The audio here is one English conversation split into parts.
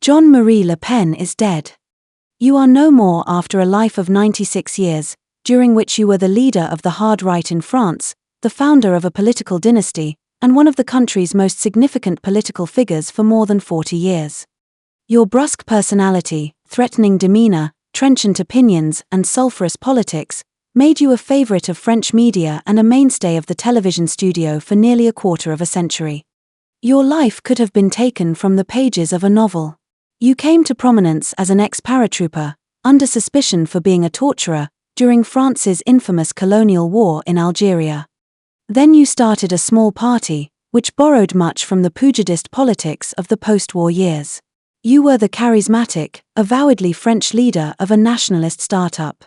Jean-Marie Le Pen is dead. You are no more after a life of 96 years, during which you were the leader of the hard right in France, the founder of a political dynasty, and one of the country's most significant political figures for more than 40 years. Your brusque personality, threatening demeanor, trenchant opinions, and sulphurous politics made you a favorite of French media and a mainstay of the television studio for nearly a quarter of a century. Your life could have been taken from the pages of a novel. You came to prominence as an ex-paratrooper, under suspicion for being a torturer, during France's infamous colonial war in Algeria. Then you started a small party, which borrowed much from the pugilist politics of the post-war years. You were the charismatic, avowedly French leader of a nationalist startup.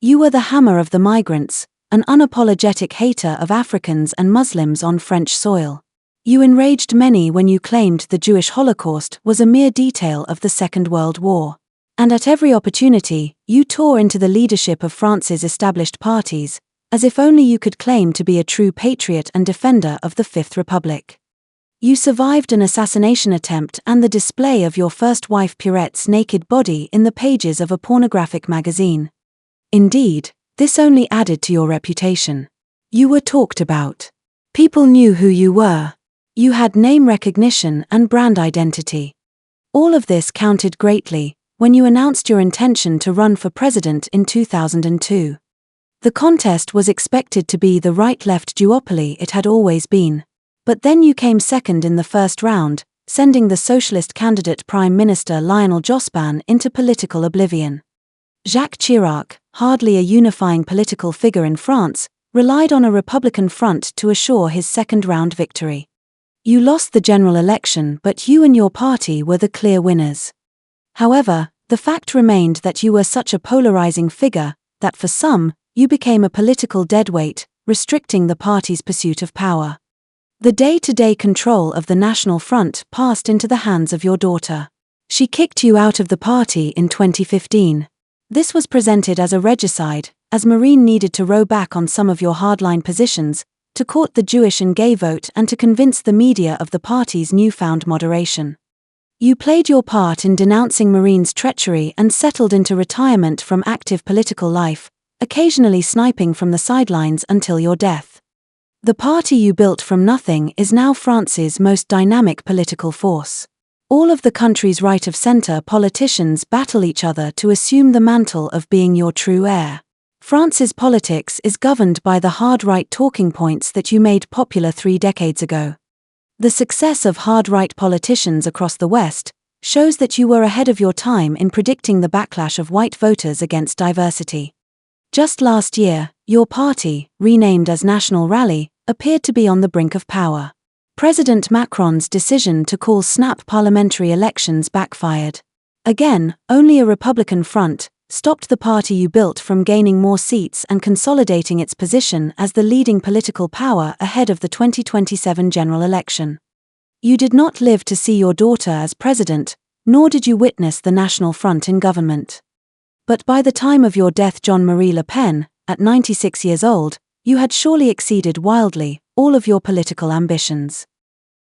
You were the hammer of the migrants, an unapologetic hater of Africans and Muslims on French soil. You enraged many when you claimed the Jewish Holocaust was a mere detail of the Second World War. And at every opportunity, you tore into the leadership of France's established parties, as if only you could claim to be a true patriot and defender of the Fifth Republic. You survived an assassination attempt and the display of your first wife Pirette's naked body in the pages of a pornographic magazine. Indeed, this only added to your reputation. You were talked about. People knew who you were. You had name recognition and brand identity. All of this counted greatly when you announced your intention to run for president in 2002. The contest was expected to be the right-left duopoly it had always been. But then you came second in the first round, sending the socialist candidate Prime Minister Lionel Jospin into political oblivion. Jacques Chirac, hardly a unifying political figure in France, relied on a Republican front to assure his second-round victory. You lost the general election, but you and your party were the clear winners. However, the fact remained that you were such a polarizing figure that for some, you became a political deadweight, restricting the party's pursuit of power. The day-to-day control of the National Front passed into the hands of your daughter. She kicked you out of the party in 2015. This was presented as a regicide, as Marine needed to row back on some of your hardline positions, to court the Jewish and gay vote and to convince the media of the party's newfound moderation. You played your part in denouncing Marine's treachery and settled into retirement from active political life, occasionally sniping from the sidelines until your death. The party you built from nothing is now France's most dynamic political force. All of the country's right-of-center politicians battle each other to assume the mantle of being your true heir. France's politics is governed by the hard-right talking points that you made popular 3 decades ago. The success of hard-right politicians across the West shows that you were ahead of your time in predicting the backlash of white voters against diversity. Just last year, your party, renamed as National Rally, appeared to be on the brink of power. President Macron's decision to call snap parliamentary elections backfired. Again, only a Republican front stopped the party you built from gaining more seats and consolidating its position as the leading political power ahead of the 2027 general election. You did not live to see your daughter as president, nor did you witness the National Front in government. But by the time of your death, Jean-Marie Le Pen, at 96 years old, you had surely exceeded wildly all of your political ambitions.